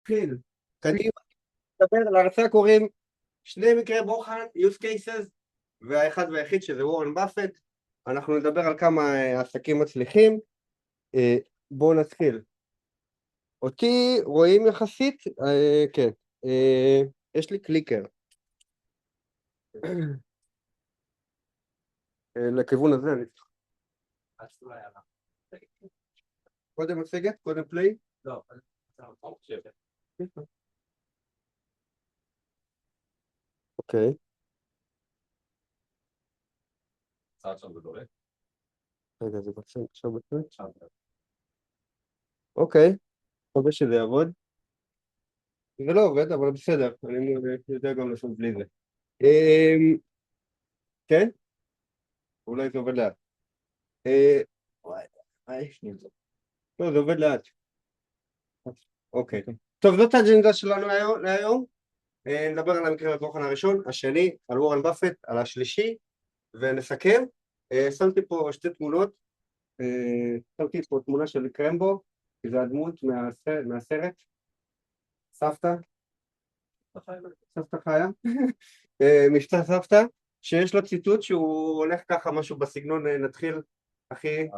נתחיל. קדימה, נדבר להרצאה קוראים שני מקרי בוחן, use cases, והאחד והיחיד שזה וורן באפט. אנחנו נדבר על כמה עסקים מצליחים. בואו נתחיל. אותי רואים יחסית? כן. יש לי קליקר. לכיוון הזה אני צריך. קודם מצגת? קודם פליי? לא. אוקיי. רגע, זה בצד עכשיו בצד? אוקיי, מקווה שזה יעבוד. זה לא עובד, אבל בסדר, אני יודע גם לעשות בלי זה. כן? אולי זה עובד לאט. לא, זה עובד לאט. אוקיי. טוב, זאת האג'נדה שלנו להיום. נדבר על המקרה הבוחן הראשון, השני, על וורן באפט, על השלישי, ונסכם. שמתי פה שתי תמונות. שמתי פה תמונה של קרמבו, כי זה הדמות מהסרט. סבתא חיה. מבצע סבתא, שיש לו ציטוט שהוא הולך ככה משהו בסגנון נתחיל הכי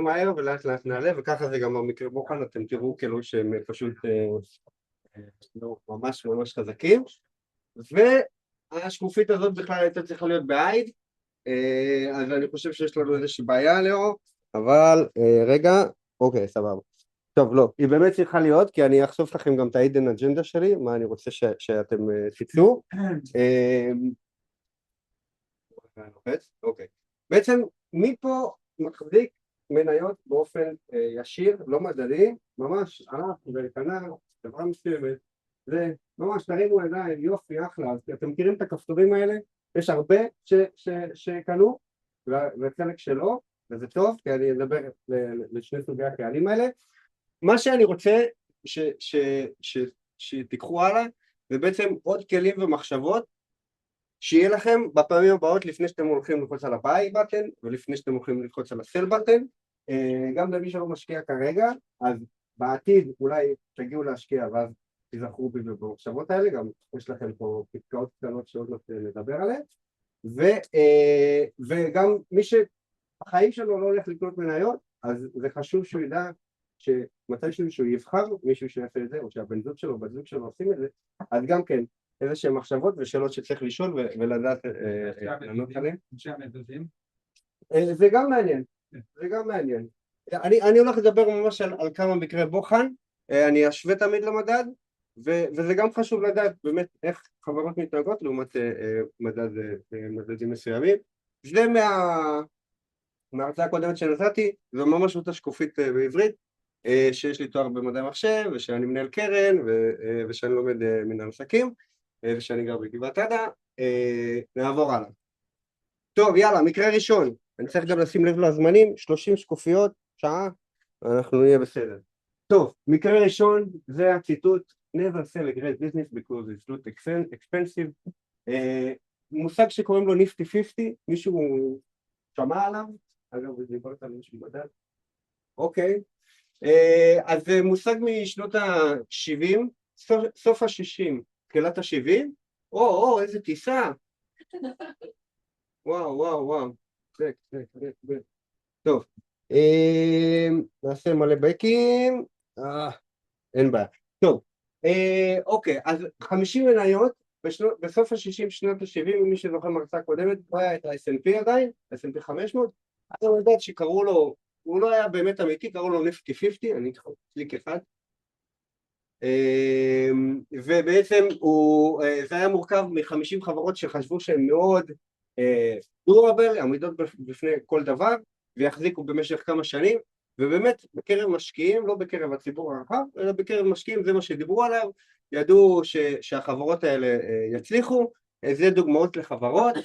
מהר ולאט לאט נעלה, וככה זה גם במקרה בוחן, אתם תראו כאילו שהם פשוט ממש ממש חזקים. והשקופית הזאת בכלל הייתה צריכה להיות בעייד, אז אני חושב שיש לנו איזושהי בעיה לאור, אבל רגע, אוקיי, סבבה. טוב, לא, היא באמת צריכה להיות, כי אני אחשוף לכם גם את ההידן אג'נדה שלי, מה אני רוצה שאתם תצאו. אוקיי. בעצם מי פה מחזיק מניות באופן ישיר, לא מדדי, ממש וקנה חברה מסוימת, זה ממש תרימו ידיים, יופי, אחלה, אז אתם מכירים את הכפתורים האלה? יש הרבה שקנו, וחלק שלא, וזה טוב, כי אני אדבר לשני סוגי הקהלים האלה. מה שאני רוצה שתיקחו הלאה, זה בעצם עוד כלים ומחשבות, שיהיה לכם בפעמים הבאות לפני שאתם הולכים ללחוץ על ה-buy button, ולפני שאתם הולכים ללחוץ על ה-sell button, גם למי שלא משקיע כרגע, אז בעתיד אולי תגיעו להשקיע, ואז תזכרו במחשבות האלה, גם יש לכם פה פתקאות קטנות שעוד נדבר עליהן, וגם מי שהחיים שלו לא הולך לקנות מניות, אז זה חשוב שהוא ידע שמתישהו שהוא יבחר מישהו שיעשה את זה, או שהבן זוג שלו, בת זוג שלו עושים את זה, אז גם כן, איזה שהן מחשבות ושאלות שצריך לשאול ולדעת לענות עליהן. זה גם מעניין, זה גם מעניין. אני הולך לדבר ממש על כמה מקרי בוחן, אני אשווה תמיד למדד, וזה גם חשוב לדעת באמת איך חברות מתנהגות לעומת מדדים מסוימים. זה מההרצאה הקודמת שנתתי, זו ממש אותה שקופית בעברית, שיש לי תואר במדעי מחשב, ושאני מנהל קרן, ושאני לומד מנהל עסקים, ושאני גר בגבעת עדה. נעבור הלאה. טוב, יאללה, מקרה ראשון. אני צריך גם לשים לב לזמנים, 30 שקופיות, שעה, אנחנו נהיה בסדר. טוב, מקרה ראשון, זה הציטוט, never sell a great business because it's not expensive. מושג שקוראים לו ניפטי 50, מישהו שמע עליו? אגב, זה דיברת על מישהו מדד. אוקיי. אז זה מושג משנות ה-70, סוף ה-60, תחילת ה-70. איזה טיסה. וואו. טוב, נעשה מלא בקים. אין בעיה. טוב, אוקיי, אז 50 מניות בסוף ה-60 שנות ה-70, מי שזוכר מרצאה קודמת, הוא היה את ה-S&P עדיין, S&P 500, אז אני יודעת שקראו לו, הוא לא היה באמת אמיתי, קראו לו ניפטי 50, אני אתחל קליק אחד, ובעצם זה היה מורכב מ-50 חברות שחשבו שהן מאוד דורבל, עמידות בפני כל דבר, ויחזיקו במשך כמה שנים, ובאמת בקרב משקיעים, לא בקרב הציבור הרחב, אלא בקרב משקיעים, זה מה שדיברו עליו, ידעו שהחברות האלה יצליחו. זה דוגמאות לחברות.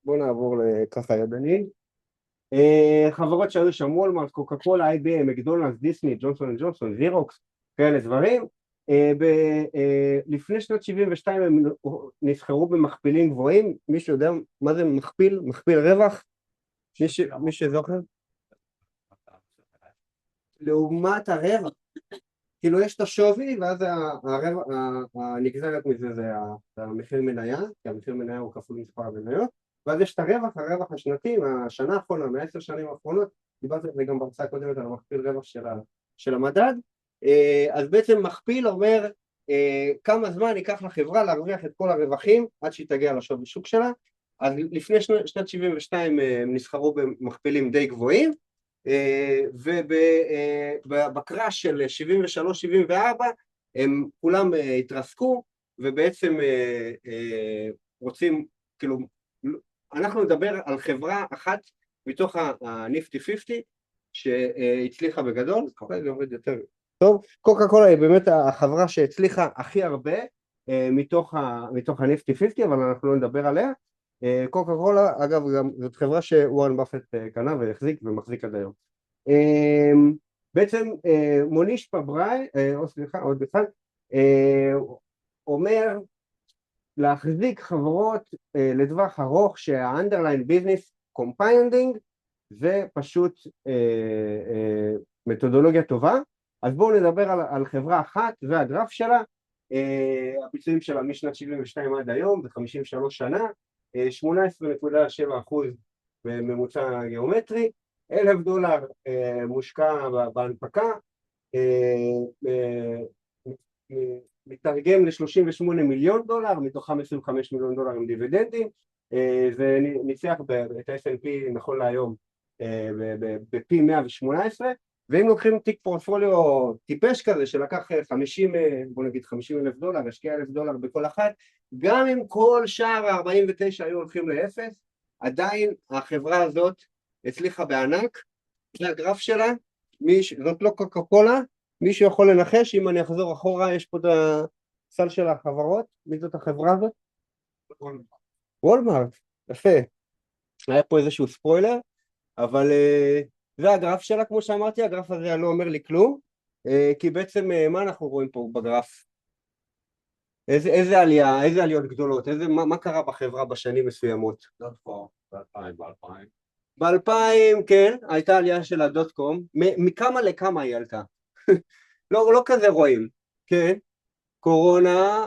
בואו נעבור לככה ידני. חברות שהיו שם וולמארט, קוקה קולה, IBM, מקדונלדס, דיסני, ג'ונסון אנד ג'ונסון, זירוקס, כאלה דברים. לפני שנת 72 הם נסחרו במכפילים גבוהים. מישהו יודע מה זה מכפיל רווח? מי שזוכר? לעומת הרווח. כאילו יש את השווי, ואז הנגזרת מזה זה המחיר מניה, כי המחיר מניה הוא כפול מספר המניות, ואז יש את הרווח השנתי מהשנה האחרונה, מ10 שנים האחרונות, דיברתי על זה גם בהרצאה הקודמת על המכפיל רווח של המדד. אז בעצם מכפיל אומר כמה זמן ייקח לחברה להרוויח את כל הרווחים עד שהיא תגיע לשווי שוק שלה. אז לפני שנת 72 הם נסחרו במכפילים די גבוהים, ובקראש של 73-74 הם כולם התרסקו, ובעצם רוצים, כאילו, אנחנו נדבר על חברה אחת מתוך ה-Nifty 50 שהצליחה בגדול. זה עובד יותר טוב. קוקה קולה היא באמת החברה שהצליחה הכי הרבה מתוך ה-Nifty 50, אבל אנחנו לא נדבר עליה. קוקה קולה, אגב, זאת חברה שוורן באפט קנה והחזיק ומחזיק עד היום. בעצם מוניש פבראי, או סליחה, עוד אחד, אומר להחזיק חברות לטווח ארוך שה-underline business compounding זה פשוט מתודולוגיה טובה. אז בואו נדבר על חברה אחת, זה הגרף שלה, הביצועים שלה משנת 72 עד היום, זה 53 שנה, 18.7% בממוצע גיאומטרי, $1,000 מושקע בהנפקה, מתרגם ל$38 מיליון, מתוכם $25 מיליון עם דיבידנדים, וניצח את ה-S&P נכון להיום בפי 118, ואם לוקחים תיק פורטפוליו טיפש כזה שלקח 50, בוא נגיד $50,000, השקיע $1,000 בכל אחת, גם אם כל שאר ה-49 היו הולכים לאפס, עדיין החברה הזאת הצליחה בענק. זה הגרף שלה, זאת לא קוקה קולה, מישהו יכול לנחש, אם אני אחזור אחורה, יש פה את הסל של החברות, מי זאת החברה הזאת? וולמארט, יפה, היה פה איזשהו ספוילר, אבל זה הגרף שלה, כמו שאמרתי, הגרף הזה לא אומר לי כלום, כי בעצם מה אנחנו רואים פה בגרף? איזה עלייה, איזה עליות גדולות, מה קרה בחברה בשנים מסוימות? ב-2000, כן, הייתה עלייה של הדוט קום, מכמה לכמה היא עלתה? לא כזה רואים, כן, קורונה,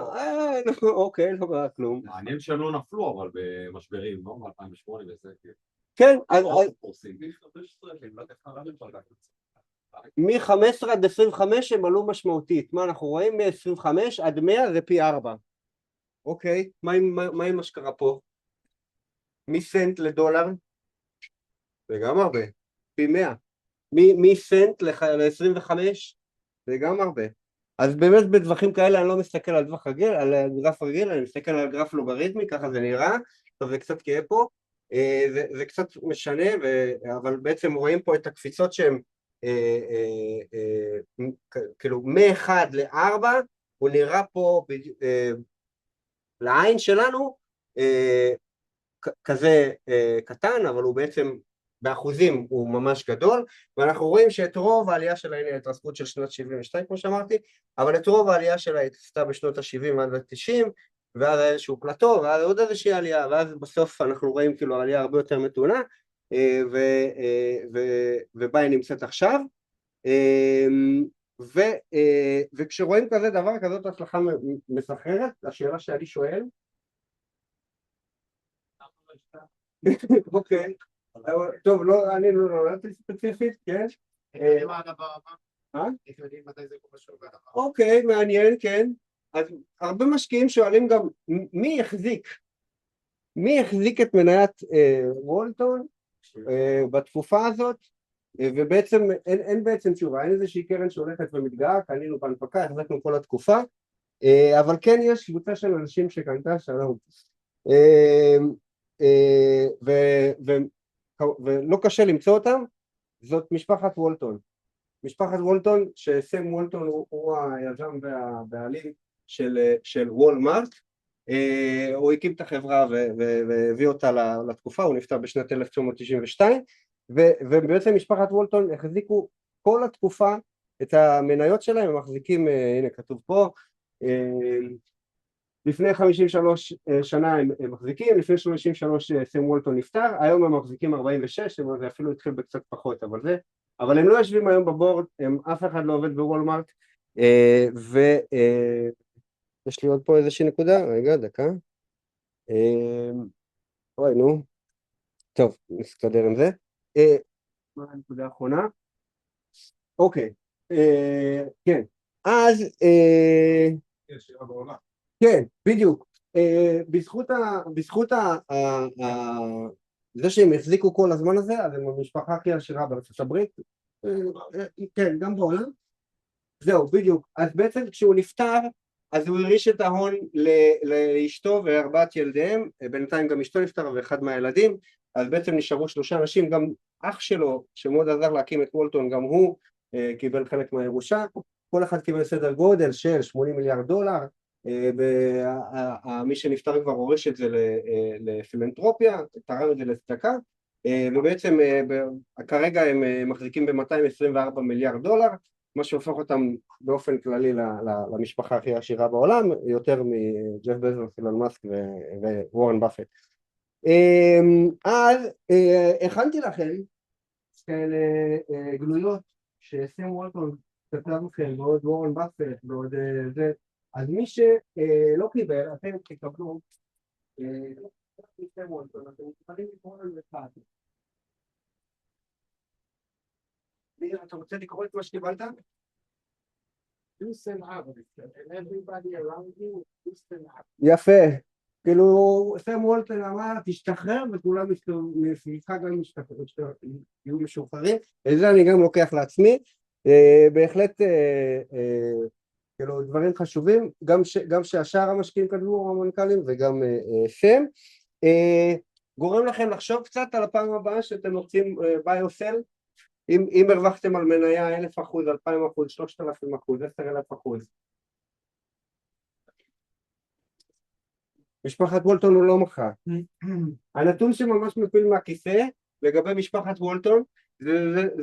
אוקיי, לא קרה כלום. מעניין שהם לא נפלו אבל במשברים, לא? ב-2008 וזה, כן, אז מ-15 עד 25 הם עלו משמעותית, מה אנחנו רואים? מ-25 עד 100 זה פי 4. אוקיי, מה עם מה שקרה פה? מסנט לדולר? זה גם הרבה, פי 100. מסנט ל-25? זה גם הרבה. אז באמת בטווחים כאלה אני לא מסתכל על טווח רגיל, על גרף רגיל, אני מסתכל על גרף לוגריתמי, ככה זה נראה, טוב זה קצת כאב פה, זה קצת משנה, אבל בעצם רואים פה את הקפיצות שהן כאילו מ-1 ל-4, הוא נראה פה לעין שלנו כזה קטן, אבל הוא בעצם באחוזים הוא ממש גדול, ואנחנו רואים שאת רוב העלייה שלה, הנה ההתרסקות של שנת 72 כמו שאמרתי, אבל את רוב העלייה שלה התרסקה בשנות ה-70 עד ה-90, ואז היה איזשהו פלטו, ואז עוד איזושהי עלייה, ואז בסוף אנחנו רואים כאילו עלייה הרבה יותר מתונה, ובה היא נמצאת עכשיו, וכשרואים כזה דבר, כזאת הצלחה מסחררת, השאלה שאני שואל, אוקיי, טוב, אני לא נולדתי ספציפית, כן? אוקיי, מעניין, כן. אז הרבה משקיעים שואלים גם מי החזיק את מניית וולטון בתקופה הזאת, ובעצם אין בעצם תשובה, אין איזושהי קרן שהולכת ומתגאה, קנינו בהנפקה, החזקנו כל התקופה, אבל כן יש קבוצה של אנשים שקנתה שלום. ולא קשה למצוא אותם, זאת משפחת וולטון. משפחת וולטון, שסם וולטון הוא היזם והבעלים של וולמארט, הוא הקים את החברה והביא אותה לתקופה, הוא נפטר בשנת 1992, ובעצם משפחת וולטון החזיקו כל התקופה את המניות שלהם, הם מחזיקים, הנה כתוב פה, לפני 53 שנה הם מחזיקים, לפני 33 סם וולטון נפטר, היום הם מחזיקים 46, זה אפילו התחיל בקצת פחות, אבל זה אבל הם לא יושבים היום בבורד, אף אחד לא עובד בוולמארט, ויש לי עוד פה איזושהי נקודה, רגע, דקה, אוי נו, טוב, נסתדר עם זה. מה הנקודה האחרונה? אוקיי, כן, אז, יש שירה בעולם. כן, בדיוק, בזכות זה שהם החזיקו כל הזמן הזה, אז הם המשפחה הכי עשירה בארצות הברית, כן, גם בעולם, זהו, בדיוק, אז בעצם כשהוא נפטר, אז הוא הריש את ההון לאשתו וארבעת ילדיהם, בינתיים גם אשתו נפטר ואחד מהילדים, אז בעצם נשארו 3 אנשים, גם אח שלו שמאוד עזר להקים את וולטון, גם הוא קיבל חלק מהירושה, כל אחד קיבל סדר גודל של 80 מיליארד דולר, מי שנפטר כבר הוריש את זה לפילנתרופיה, תרם את זה לצדקה, ובעצם כרגע הם מחזיקים ב-224 מיליארד דולר, מה שהופך אותם באופן כללי למשפחה הכי עשירה בעולם, יותר מג'ף בזוס, אילון מאסק ווורן באפט. אז הכנתי לכם כאלה גלויות שסם וולטון כתב לכם, ועוד וורן באפט ועוד זה, אז מי שלא קיבל, אתם תקבלו סם וולטון, אתם יכולים לקרוא לנו אחד. אתה רוצה לקרוא את מה שקיבלת? יפה, כאילו סם וולטון אמר תשתחרר וכולם מסביבך גם יהיו משוחררים, את זה אני גם לוקח לעצמי, בהחלט כאילו דברים חשובים, גם שהשאר המשקיעים כתבו המנכ"לים וגם סם, גורם לכם לחשוב קצת על הפעם הבאה שאתם רוצים buy or sell, אם הרווחתם על מניה 1,000%, 2,000%, 3,000%, 10,000%. משפחת וולטון הוא לא מכר. הנתון שממש מפיל מהכיסא לגבי משפחת וולטון,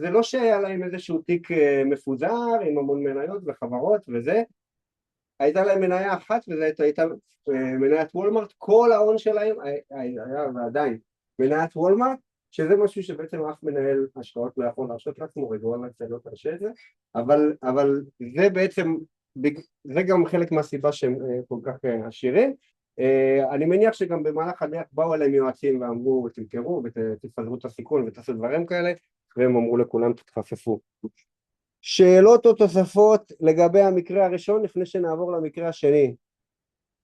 זה לא שהיה להם איזשהו תיק מפוזר עם המון מניות וחברות וזה, הייתה להם מניה אחת וזו הייתה מניית וולמארט, כל ההון שלהם היה ועדיין מניית וולמארט, שזה משהו שבעצם אף מנהל השקעות לא יכול להרשות לעצמו, רגולציה לא תרשה את זה, אבל זה בעצם, זה גם חלק מהסיבה שהם כל כך עשירים. אני מניח שגם במהלך הדרך באו אליהם יועצים ואמרו תמכרו ותפזרו את הסיכון ותעשו דברים כאלה, והם אמרו לכולם תתחפפו. שאלות או תוספות לגבי המקרה הראשון לפני שנעבור למקרה השני?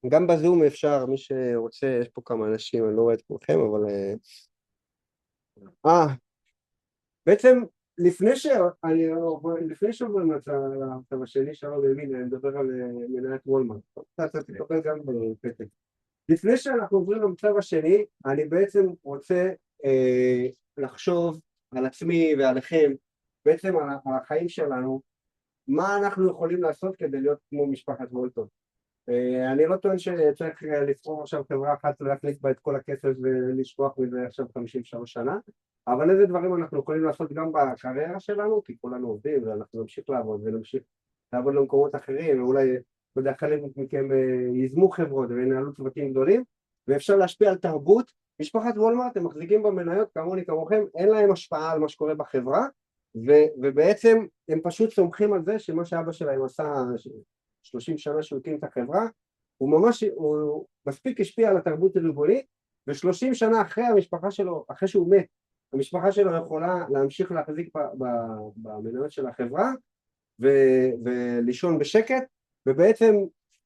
גם בזום אפשר, מי שרוצה, יש פה כמה אנשים, אני לא רואה את כולכם, אבל בעצם לפני שעוברים לצו השני, שלום ימין, אני מדבר על מניית וולמארט, אתה תקבל גם בפתק. לפני שאנחנו עוברים למצב השני, אני בעצם רוצה לחשוב על עצמי ועליכם, בעצם על החיים שלנו, מה אנחנו יכולים לעשות כדי להיות כמו משפחת וולטון. אני לא טוען שצריך לבחור עכשיו חברה אחת ולהכניס בה את כל הכסף ולשכוח מזה עכשיו 53 שנה, אבל איזה דברים אנחנו יכולים לעשות גם בקריירה שלנו, כי כולנו עובדים ואנחנו נמשיך לעבוד ונמשיך לעבוד למקומות אחרים, ואולי, לא יודע, חלק מכם יזמו חברות וינהלו צוותים גדולים, ואפשר להשפיע על תרבות. משפחת וולמארט, הם מחזיקים במניות כמוני כמוכם, אין להם השפעה על מה שקורה בחברה, ובעצם הם פשוט סומכים על זה שמה שאבא שלהם עשה 30 שנה שהוא הקים את החברה, הוא מספיק השפיע על התרבות הריבונית, ו30 שנה אחרי המשפחה שלו, אחרי שהוא מת, המשפחה שלו יכולה להמשיך להחזיק במניות של החברה, ולישון בשקט, ובעצם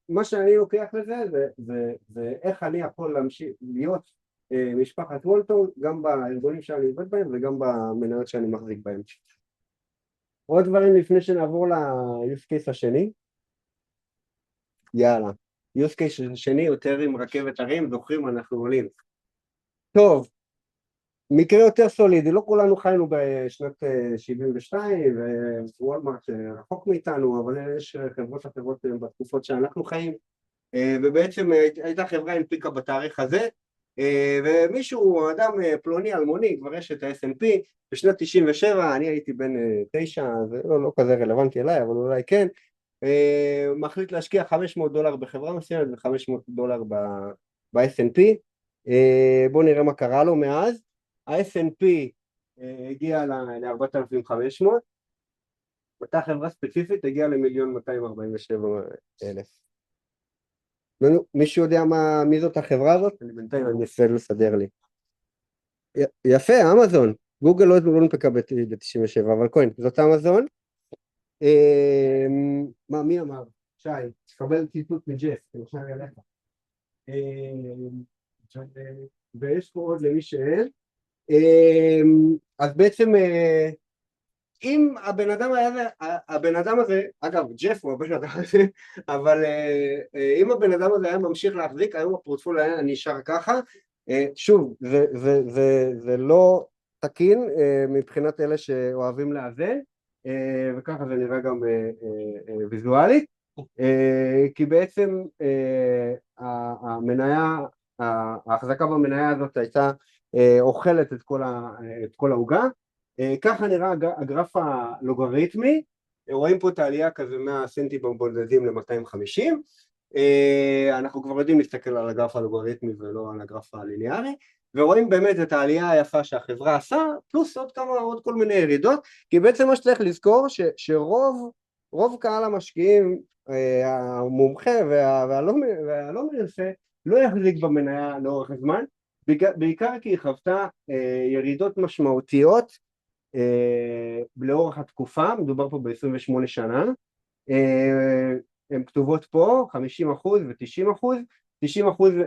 מה שאני לוקח לזה, זה איך אני יכול להמשיך להיות משפחת וולטון, גם בארגונים שאני עובד בהם, וגם במניות שאני מחזיק בהם. עוד דברים לפני שנעבור ל-use case השני. יאללה, use case שני יותר עם רכבת הרים, זוכרים אנחנו עולים. טוב, מקרה יותר סולידי, לא כולנו חיינו בשנת 72 ווולמארט רחוק מאיתנו, אבל יש חברות אחרות בתקופות שאנחנו חיים, ובעצם הייתה חברה הנפיקה בתאריך הזה, ומישהו, אדם פלוני אלמוני, כבר יש את ה-S&P, בשנת 97, אני הייתי בן 9, זה לא כזה רלוונטי אליי, אבל אולי כן, מחליט להשקיע $500 בחברה מסוימת ו$500 ב-S&P. בואו נראה מה קרה לו מאז. ה-S&P הגיע ל-4,500, אותה חברה ספציפית הגיעה ל1,247,000. מישהו יודע מי זאת החברה הזאת? אני בינתיים אנסה לסדר לי. יפה, אמזון. גוגל לא נפקה ב-97, אבל כהן, זאת אמזון. מי אמר? שי, תקבל ציטוט מג'ף, למשל אליך. ויש פה עוד למי שאין. אז בעצם אם הבן אדם הזה, אגב ג'ף הוא הבן אדם הזה, אבל אם הבן אדם הזה היה ממשיך להחזיק, היום הפורטפוליו היה נשאר ככה. שוב, זה לא תקין מבחינת אלה שאוהבים לאזן, וככה זה נראה גם ויזואלית, כי בעצם ההחזקה במניה הזאת הייתה אוכלת את כל העוגה. ככה נראה הגרף הלוגריתמי, רואים פה את העלייה כזה מהסנטים הבודדים ל-250, אנחנו כבר יודעים להסתכל על הגרף הלוגריתמי ולא על הגרף הליניארי, ורואים באמת את העלייה היפה שהחברה עשה, פלוס עוד כל מיני ירידות, כי בעצם מה שצריך לזכור שרוב קהל המשקיעים המומחה והלא מנסה לא יחזיק במניה לאורך הזמן, בעיקר כי היא חוותה ירידות משמעותיות לאורך התקופה, מדובר פה ב-28 שנה, הן כתובות פה 50% ו-90%, 90%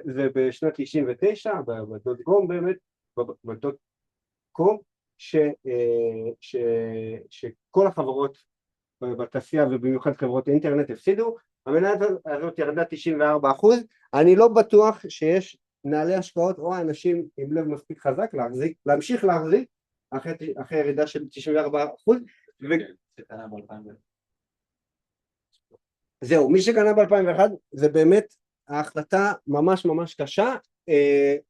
זה בשנת 99 בדוט קום באמת, בדוט קום, שכל החברות בתעשייה ובמיוחד חברות אינטרנט הפסידו, המניה הזאת ירדה 94%, אני לא בטוח שיש מנהלי השקעות או אנשים עם לב מספיק חזק להמשיך להחזיק אחרי ירידה של 94%. זהו, מי שקנה ב-2001 זה באמת ההחלטה ממש ממש קשה,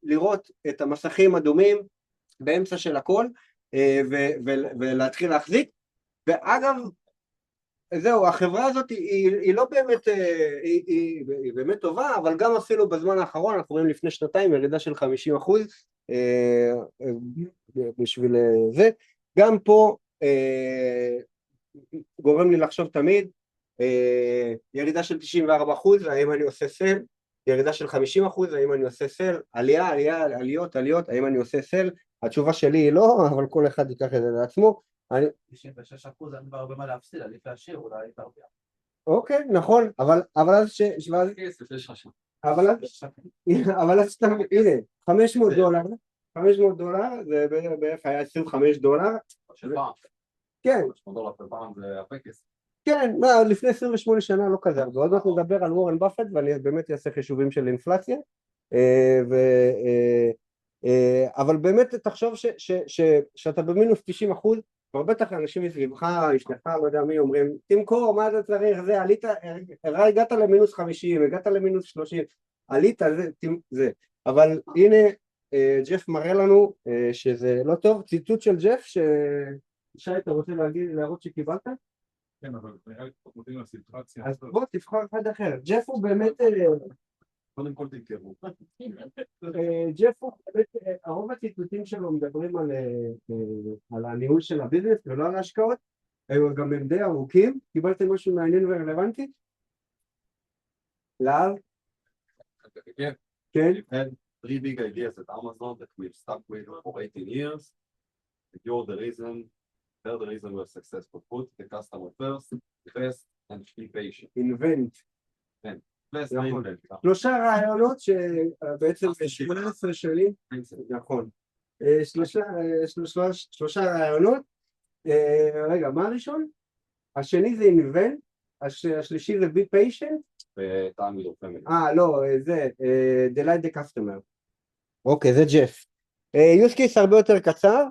לראות את המסכים אדומים באמצע של הכל ולהתחיל להחזיק. ואגב, זהו, החברה הזאת היא לא באמת, היא באמת טובה, אבל גם אפילו בזמן האחרון, אנחנו רואים לפני שנתיים ירידה של 50%, בשביל זה. גם פה גורם לי לחשוב תמיד, ירידה של 94%, האם אני עושה סל? ירידה של 50%, האם אני עושה סל? עליות, האם אני עושה סל? התשובה שלי היא לא, אבל כל אחד ייקח את זה לעצמו. 96% אין כבר הרבה מה להפסיד, עדיף להשאיר, אולי תרוויח. אוקיי, נכון, אבל אז אבל אז סתם, הנה, $500, זה בערך היה $25. כן. $5 זה הרבה כסף. כן, לפני 28 שנה לא כזה, ועוד מעט נדבר על וורן באפט, ואני באמת אעשה חישובים של אינפלציה, אבל באמת תחשוב שאתה במינוס 90%, כבר בטח אנשים מסביבך, אשתך, לא יודע מי, אומרים, תמכור, מה אתה צריך, זה, עלית, הגעת למינוס 50, הגעת למינוס 30, עלית, זה, אבל הנה, ג'ף מראה לנו שזה לא טוב, ציטוט של ג'ף, שי, אתה רוצה להראות שקיבלת? כן, אבל נראה לי קצת מתאים לסיטואציה. אז בוא תבחר אחד אחר, ג'ף הוא באמת, קודם כל תמכרו. ג'ף הוא באמת, הרוב הציטוטים שלו מדברים על הניהול של הביזנס ולא על ההשקעות, גם הם די ארוכים. קיבלתם משהו מעניין ורלוונטי? להב? כן. כן? We've had 3 big ideas at Amazon that we've stuck with for 18 years. You're the reason, they're the reason we're successful. Put the customer first, invest and be patient. Invent. Invest and invent. 3 רעיונות שבעצם 18 שנים, נכון. 3 רעיונות. רגע, מה הראשון? השני זה invent, השלישי זה be patient. ותעמי לו פמילי. לא, זה, delight the customer. אוקיי, זה ג'ף. use case הרבה יותר קצר,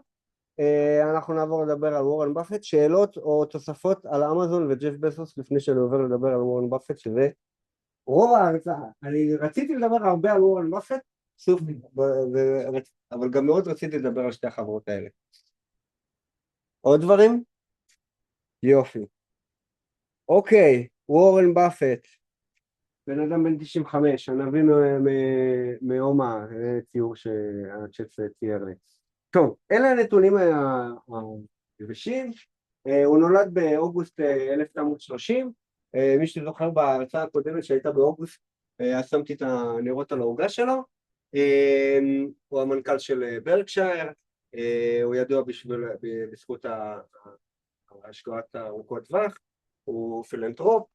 אנחנו נעבור לדבר על וורן באפט, שאלות או תוספות על אמזון וג'ף בסוס לפני שאני עובר לדבר על וורן באפט, שזה רוב ההרצאה. אני רציתי לדבר הרבה על וורן באפט, אבל גם מאוד רציתי לדבר על שתי החברות האלה. עוד דברים? יופי. אוקיי, וורן באפט, בן אדם בן 95, הנביא מאומה, ציור שהצ'אט צייר לי. טוב, אלה הנתונים היבשים. הוא נולד באוגוסט 1930, מי שזוכר בהרצאה הקודמת שהייתה באוגוסט, אז שמתי את הנרות על העוגה שלו. הוא המנכ"ל של ברקשייר, הוא ידוע בזכות ההשקעות ארוכות טווח, הוא פילנתרופ,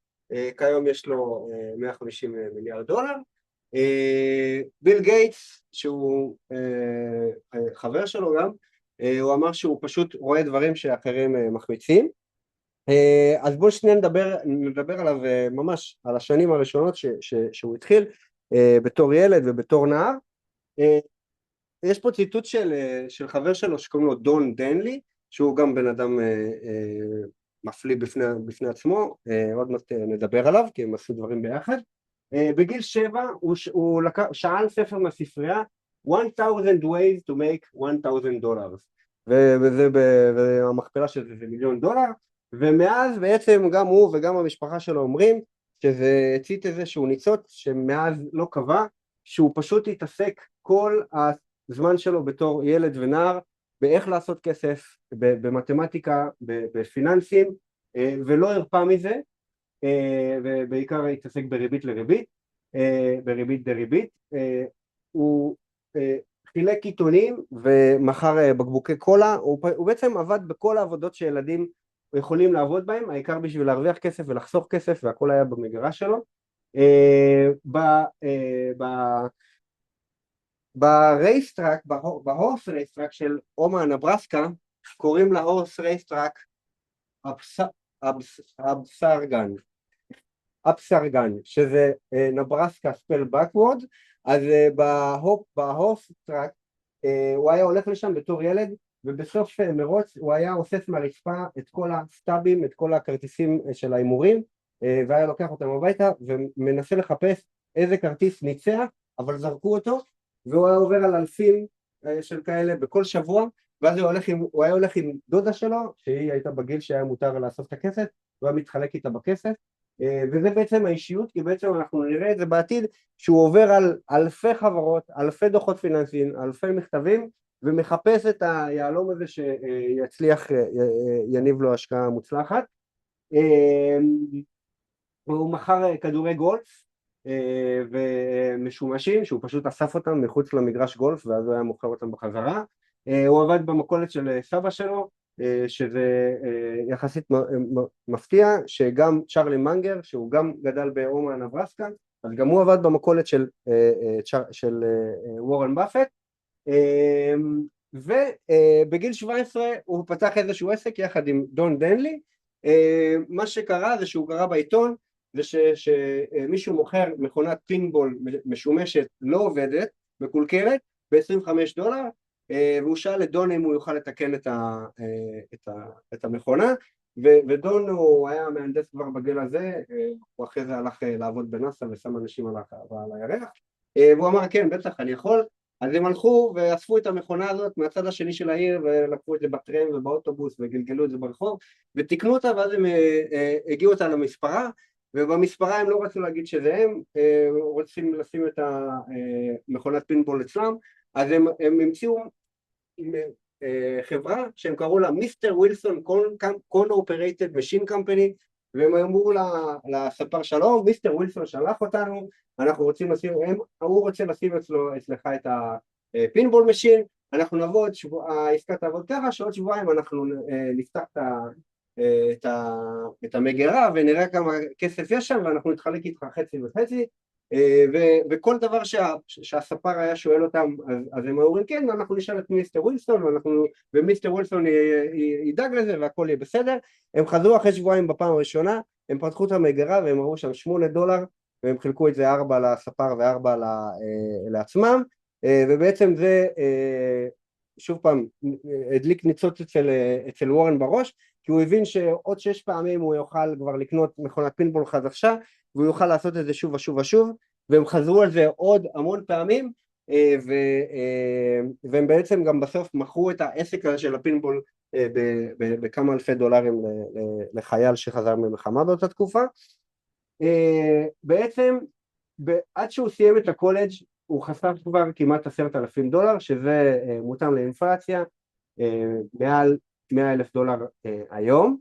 כיום יש לו 150 מיליארד דולר. ביל גייטס, שהוא חבר שלו גם, הוא אמר שהוא פשוט רואה דברים שאחרים מחמיצים. אז בואו שניה נדבר עליו ממש, על השנים הראשונות שהוא התחיל בתור ילד ובתור נער. יש פה ציטוט של חבר שלו שקוראים לו דון דנלי, שהוא גם בן אדם מפליא בפני עצמו, עוד מעט נדבר עליו כי הם עשו דברים ביחד. בגיל 7 הוא שאל ספר מהספרייה 1,000 ways to make $1,000, וזה המכפלה של זה $1,000,000, ומאז בעצם גם הוא וגם המשפחה שלו אומרים שזה הצית איזשהו ניצוץ שמאז לא קבע, שהוא פשוט התעסק כל הזמן שלו בתור ילד ונער באיך לעשות כסף, במתמטיקה, בפיננסים, ולא הרפא מזה, ובעיקר התעסק בריבית לריבית, בריבית דריבית. הוא חילק עיתונים ומכר בקבוקי קולה, הוא בעצם עבד בכל העבודות שילדים יכולים לעבוד בהם, העיקר בשביל להרוויח כסף ולחסוך כסף, והכל היה במגרש שלו. ברייסטראק, בהורס רייסטראק של אומה נברסקה, קוראים להורס רייסטראק אבסרגן, שזה נברסקה ספל בקוורד. אז בהורס טראק הוא היה הולך לשם בתור ילד, ובסוף מרוץ הוא היה אוסף מהרצפה את כל הסטאבים, את כל הכרטיסים של ההימורים, והיה לוקח אותם הביתה ומנסה לחפש איזה כרטיס ניצח, אבל זרקו אותו, והוא היה עובר על אלפים של כאלה בכל שבוע, ואז הוא היה הולך עם דודה שלו, שהיא הייתה בגיל שהיה מותר לאסוף את הכסף, הוא היה מתחלק איתה בכסף, וזה בעצם האישיות, כי בעצם אנחנו נראה את זה בעתיד, שהוא עובר על אלפי חברות, אלפי דוחות פיננסיים, אלפי מכתבים, ומחפש את היעלום הזה שיצליח, יניב לו השקעה מוצלחת. הוא מכר כדורי גולף ומשומשים, שהוא פשוט אסף אותם מחוץ למגרש גולף, ואז הוא היה מוכר אותם בחזרה. הוא עבד במכולת של סבא שלו, שזה יחסית מפתיע, שגם צ'רלי מנגר, שהוא גם גדל באומה נברסקה, אז גם הוא עבד במכולת של וורן באפט, ובגיל 17 הוא פתח איזשהו עסק יחד עם דון דנלי. מה שקרה זה שהוא קרא בעיתון, זה שמישהו מוכר מכונת פינבול משומשת לא עובדת, מקולקלת, $25, והוא שאל את דון אם הוא יוכל לתקן את המכונה, ודון הוא היה מהנדס כבר בגיל הזה, הוא אחרי זה הלך לעבוד בנאסא ושם אנשים על הירח, והוא אמר כן בטח אני יכול. אז הם הלכו ואספו את המכונה הזאת מהצד השני של העיר, ולקחו את זה בטרם ובאוטובוס וגלגלו את זה ברחוב ותיקנו אותה, ואז הם הגיעו אותה למספרה, ובמספרה הם לא רצו להגיד שזה הם רוצים לשים את המכונת פינבול אצלם, אז הם המציאו חברה שהם קראו לה מיסטר ווילסון קון-אופרייטד משין קמפני, והם אמרו לספר שלום, מיסטר ווילסון שלח אותנו, אנחנו רוצים לשים, הוא רוצה לשים אצלך את הפינבול משין, אנחנו נעבוד, העסקה תעבוד ככה, שעוד שבועיים אנחנו נפתח את המגירה ונראה כמה כסף יש שם, ואנחנו נתחלק איתך חצי וחצי, וכל דבר שהספר היה שואל אותם, אז הם אומרים כן, אנחנו נשאל את מיסטר ווילסון, ומיסטר ווילסון ידאג לזה והכל יהיה בסדר. הם חזרו אחרי שבועיים בפעם הראשונה, הם פתחו את המגירה והם ראו שם $8, והם חילקו את זה 4 לספר ו4 לעצמם, ובעצם זה שוב פעם הדליק ניצוץ אצל וורן בראש, כי הוא הבין שעוד 6 פעמים הוא יוכל כבר לקנות מכונת פינבול חדשה, והוא יוכל לעשות את זה שוב ושוב ושוב, והם חזרו על זה עוד המון פעמים, והם בעצם גם בסוף מכרו את העסק הזה של הפינבול בכמה אלפי דולרים לחייל שחזר ממלחמה באותה תקופה. בעצם עד שהוא סיים את הקולג' הוא חסך כבר כמעט $10,000, שזה מותאם לאינפלציה, מעל $100,000 היום.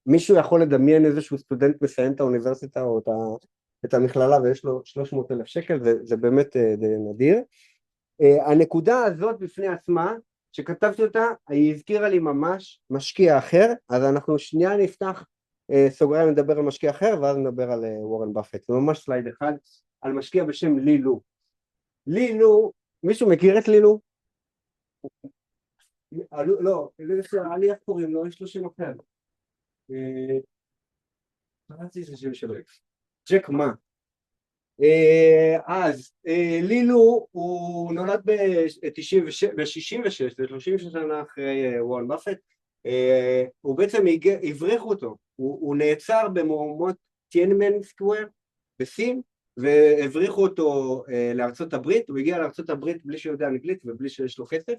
מישהו יכול לדמיין איזשהו סטודנט מסיים את האוניברסיטה או את המכללה ויש לו $300,000, זה באמת די נדיר. הנקודה הזאת בפני עצמה, שכתבתי אותה, היא הזכירה לי ממש משקיע אחר, אז אנחנו שנייה נפתח סוגריים, נדבר על משקיע אחר, ואז נדבר על וורן באפט. זה ממש סלייד אחד, על משקיע בשם לי לו. לי לו, מישהו מכיר את לי לו? לא, לי איך קוראים לו, יש לו שם אחר. ג'ק מה? אז לילו הוא נולד ב-66, זה 36 שנה אחרי וורן באפט. הוא בעצם הבריח אותו, הוא נעצר במהומות טיאנמן סקוואר בסין והבריחו אותו לארצות הברית. הוא הגיע לארצות הברית בלי שיודע אנגלית ובלי שיש לו כסף.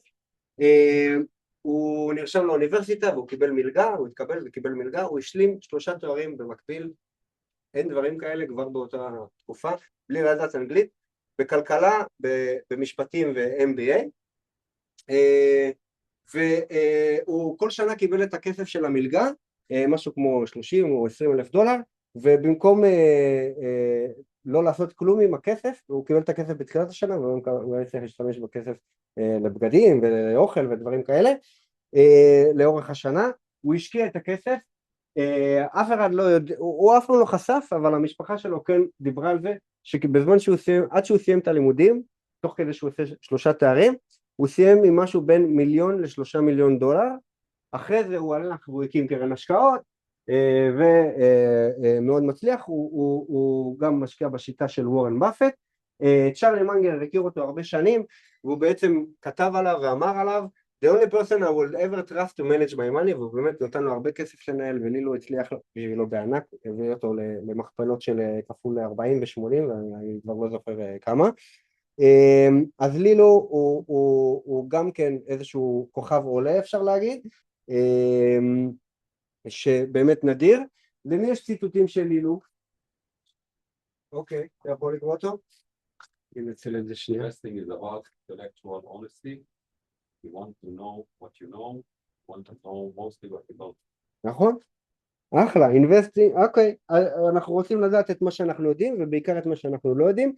הוא נרשם לאוניברסיטה והוא קיבל מלגה, הוא התקבל וקיבל מלגה, הוא השלים 3 תארים במקביל, אין דברים כאלה כבר באותה תקופה, בלי לדעת אנגלית, בכלכלה, במשפטים ו-MBA, והוא כל שנה קיבל את הכסף של המלגה, משהו כמו 30 או 20 אלף דולר, ובמקום לא לעשות כלום עם הכסף, הוא קיבל את הכסף בתחילת השנה, והוא היה צריך להשתמש בכסף לבגדים ולאוכל ודברים כאלה, לאורך השנה. הוא השקיע את הכסף, אף אחד לא יודע, הוא אף פעם לא חשף, אבל המשפחה שלו כן דיברה על זה, שבזמן שהוא סיים, עד שהוא סיים את הלימודים, תוך כדי שהוא עושה 3 תארים, הוא סיים עם משהו בין $1,000,000 ל$3 מיליון. אחרי זה הוא הלך והוא הקים קרן השקעות, ומאוד מצליח. הוא גם משקיע בשיטה של וורן באפט. צ'רלי מנגר הכיר אותו הרבה שנים, והוא בעצם כתב עליו ואמר עליו, The only person I will ever trust to manage my money, והוא באמת נותן לו הרבה כסף לנהל, ולי לא הצליח בשבילו בענק, הביא אותו למכפלות של כפול 40 ו-80, ואני כבר לא זוכר כמה. אז לילו הוא גם כן איזשהו כוכב עולה, אפשר להגיד, שבאמת נדיר. למי יש ציטוטים של לילו? אוקיי, אתה יכול לקרוא אותו? אני אנצל את זה שנייה. Investing is about intellectual honesty. You want to know what you know, you want to know mostly what you don't. נכון? אחלה, investing, אוקיי, אנחנו רוצים לדעת את מה שאנחנו יודעים ובעיקר את מה שאנחנו לא יודעים.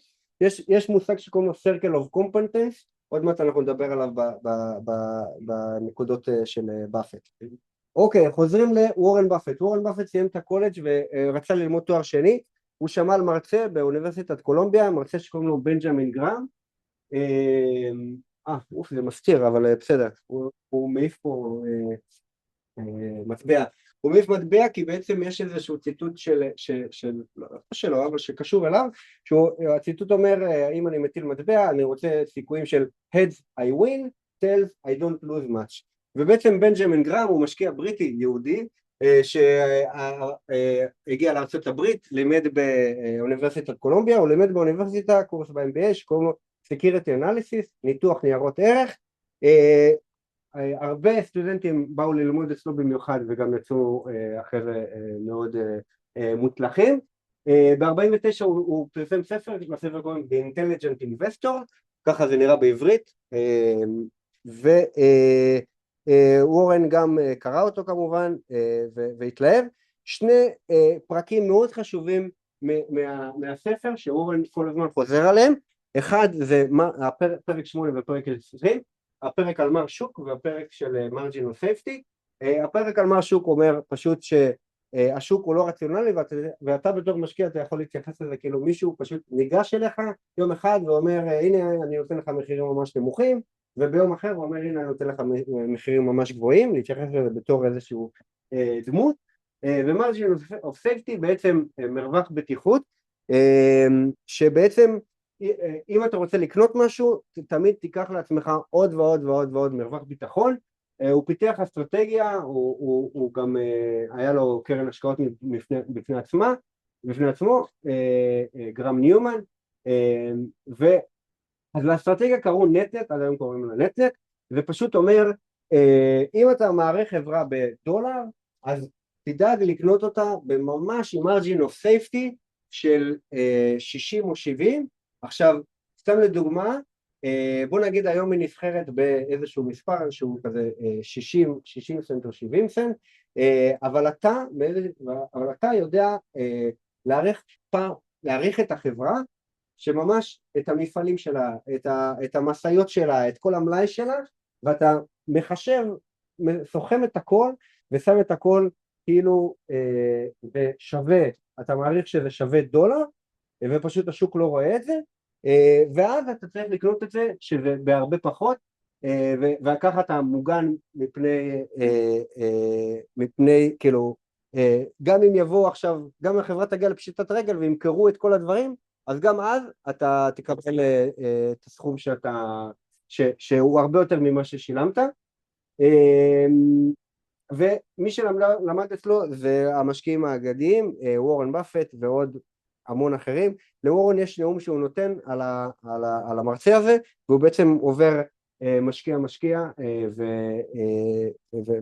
יש מושג שקוראים לו Circle of Competence, עוד מעט אנחנו נדבר עליו בנקודות של באפט. אוקיי, חוזרים לוורן באפט. וורן באפט סיים את הקולג' ורצה ללמוד תואר שני, הוא שמע על מרצה באוניברסיטת קולומביה, מרצה שקוראים לו בנג'מין גרם. זה מסתיר, אבל בסדר, הוא מעיף פה מטבע. הוא מעיף מטבע כי בעצם יש איזשהו ציטוט שלו, אבל שקשור אליו, שהציטוט אומר, אם אני מטיל מטבע, אני רוצה סיכויים של heads I win, tails I don't lose much. ובעצם בנג'מין גרם הוא משקיע בריטי יהודי, שהגיע לארצות הברית, לימד באוניברסיטת קולומביה, הוא לימד באוניברסיטה קורס ב-MBA שקוראים לו Security Analysis, ניתוח ניירות ערך. הרבה סטודנטים באו ללמוד אצלו במיוחד וגם יצאו אחרי זה מאוד מוצלחים. ב-49 הוא פרסם ספר, הספר קוראים The Intelligent Investor, ככה זה נראה בעברית, ווורן גם קרא אותו כמובן והתלהב. 2 פרקים מאוד חשובים מהספר שוורן כל הזמן חוזר עליהם. אחד זה פרק 8 ופרק 20, הפרק על מר שוק והפרק של מרג'ין סייפטי. הפרק על מר שוק אומר פשוט שהשוק הוא לא רציונלי, ואתה בתור משקיע אתה יכול להתייחס לזה כאילו מישהו פשוט ניגש אליך יום אחד ואומר הנה אני נותן לך מחירים ממש נמוכים, וביום אחר הוא אומר הנה אני נותן לך מחירים ממש גבוהים, להתייחס לזה בתור איזשהו דמות. ומרג'ין אוף סייפטי בעצם מרווח בטיחות, שבעצם אם אתה רוצה לקנות משהו, תמיד תיקח לעצמך עוד ועוד ועוד ועוד מרווח ביטחון. הוא פיתח אסטרטגיה, הוא גם היה לו קרן השקעות בפני עצמו, גרם ניומן, אז לאסטרטגיה קראו נטנט, עד היום קוראים לה נטנט, ופשוט אומר, אם אתה מערך חברה בדולר, אז תדאג לקנות אותה בממש עם margin of safety של 60 או 70, עכשיו סתם לדוגמה, בוא נגיד היום היא נסחרת באיזשהו מספר שהוא כזה 60 סנט או 70 סנט, אבל אתה יודע להעריך את החברה, שממש את המפעלים שלה, את המשאיות שלה, את כל המלאי שלה, ואתה מחשב, סוכם את הכל ושם את הכל כאילו ושווה, אתה מעריך שזה שווה דולר, ופשוט השוק לא רואה את זה, ואז אתה צריך לקנות את זה שזה בהרבה פחות, וככה אתה מוגן מפני כאילו, גם אם יבוא עכשיו, גם החברה תגיע לפשיטת רגל וימכרו את כל הדברים, אז גם אז אתה תקבל את הסכום שהוא הרבה יותר ממה ששילמת, ומי שלמד אצלו זה המשקיעים האגדיים, וורן באפט ועוד המון אחרים. לוורן יש נאום שהוא נותן על המרצה הזה, והוא בעצם עובר משקיע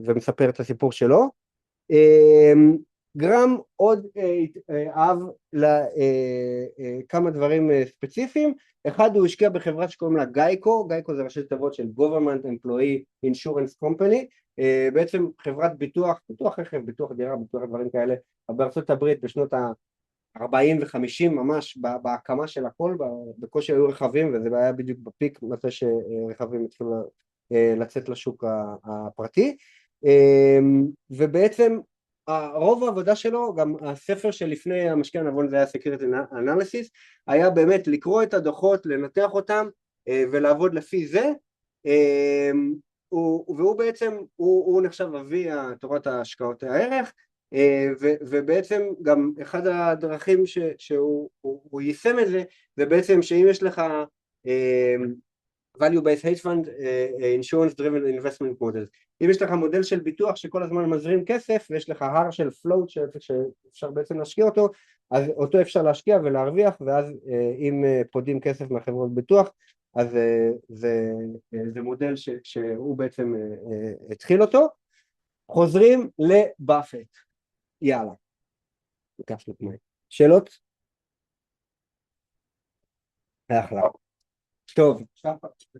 ומספר את הסיפור שלו. גרם עוד אהב לכמה דברים ספציפיים. אחד, הוא השקיע בחברה שקוראים לה גייקו זה ראשי תיבות של Government Employee Insurance Company, בעצם חברת ביטוח רכב, ביטוח דירה, ביטוח דברים כאלה, בארצות הברית בשנות ה-40 ו-50 ממש בהקמה של הכל, בקושי היו רכבים, וזה היה בדיוק בפיק מתי שרכבים התחילו לצאת לשוק הפרטי, ובעצם רוב העבודה שלו, גם הספר שלפני המשקיע הנבון זה היה Security Analysis, היה באמת לקרוא את הדוחות, לנתח אותם ולעבוד לפי זה, והוא בעצם, הוא נחשב אבי תורת ההשקעות הערך, ובעצם גם אחד הדרכים שהוא יישם את זה, זה בעצם שאם יש לך value based hedge fund, insurance driven investment model, אם יש לך מודל של ביטוח שכל הזמן מזרים כסף ויש לך הר של float שאפשר בעצם להשקיע אותו, אז אותו אפשר להשקיע ולהרוויח, ואז אם פודים כסף מהחברות ביטוח, אז זה מודל שהוא בעצם התחיל אותו. חוזרים לבאפט, יאללה, ניקח לפני שאלות? אחלה. טוב,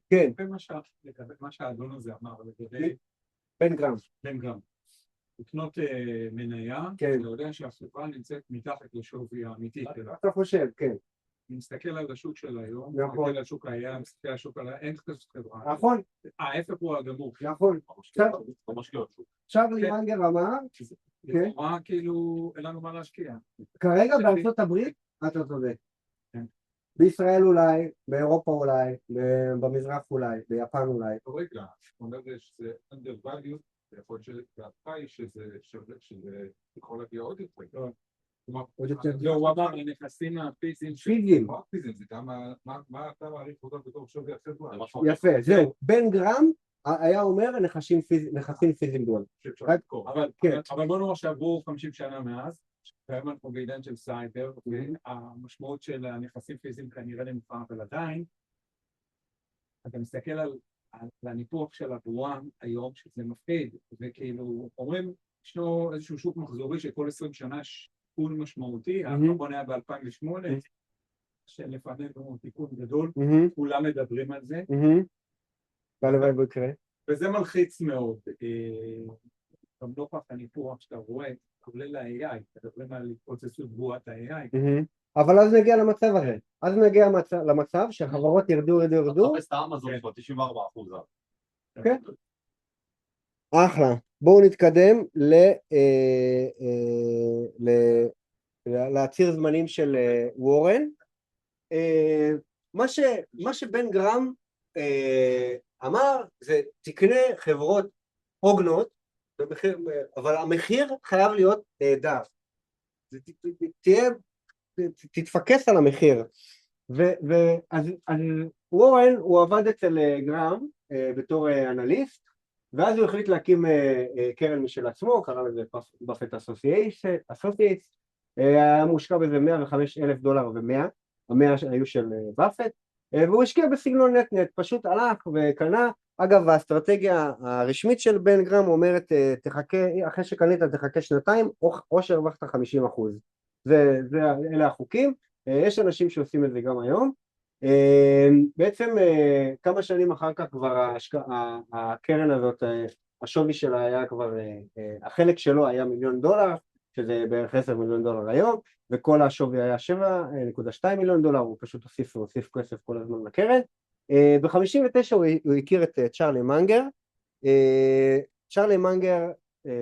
כן. לגבי מה שהאדון הזה אמר, לגבי בן גרם. לקנות מניה, אתה יודע שהחברה נמצאת מתחת לשווי האמיתי שלה. אתה חושב, כן. אני מסתכל על השוק של היום, נכון. מסתכל על שוק היה, מסתכל על שוק אין כזאת חברה. נכון. ההפך הוא הגמור. נכון. צ'רלי מנגר אמר, לכאורה כאילו אין לנו מה להשקיע. כרגע בארצות הברית אתה צודק. כן. בישראל אולי, באירופה אולי, במזרח אולי, ביפן אולי. רגע, זאת אומרת שזה undervalued, ויכול להיות שהפאי שזה יכול להגיע עוד יותר. לא, הוא אמר, הנכסים הפיזיים. פיזיים. זה גם, מה אתה מעריך אותו בתור שווי החברה? יפה, זהו. בן גרם היה אומר נכסים פיזיים גדול. אבל בוא נאמר שעברו 50 שנה מאז, והיום אנחנו בעידן של סייבר, המשמעות של הנכסים פיזיים כנראה נמוכה, אבל עדיין, אתה מסתכל על הניפוח של הבועה היום, שזה מפחיד, וכאילו אומרים, ישנו איזשהו שוק מחזורי שכל 20 שנה תיקון משמעותי, האחרון היה ב-2008, שלפנינו תיקון גדול, כולם מדברים על זה. והלוואי בקרה. וזה מלחיץ מאוד. גם נוכח הניפוח שאתה רואה, כולל ה-AI, מדברים על התפוצצות בועת ה-AI. אבל אז נגיע למצב הזה. אז נגיע למצב שהחברות ירדו. אתה מחפש את האמזון כבר 94%. כן. אחלה. בואו נתקדם להציר זמנים של וורן. מה שבן גרם אמר זה תקנה חברות הוגנות, אבל המחיר חייב להיות נהדר. תתפקס על המחיר. אז וורן הוא עבד אצל גרם בתור אנליסט, ואז הוא החליט להקים קרן משל עצמו, קרא לזה באפט אסוסייטס, היה מושקע בזה $105,000 ו100 היו של באפט, והוא השקיע בסגנון נט, פשוט הלך וקנה. אגב, האסטרטגיה הרשמית של בן גרם אומרת, תחכה, אחרי שקנית תחכה 2 או שהרווחת 50%. אלה החוקים, יש אנשים שעושים את זה גם היום, בעצם כמה שנים אחר כך כבר הקרן הזאת, השווי שלה היה כבר, החלק שלו היה $1,000,000, שזה בערך $10,000,000 היום, וכל השווי היה $7.2 מיליון, הוא פשוט הוסיף כסף כל הזמן לקרן. ב-59 הוא הכיר את צ'רלי מנגר. צ'רלי מנגר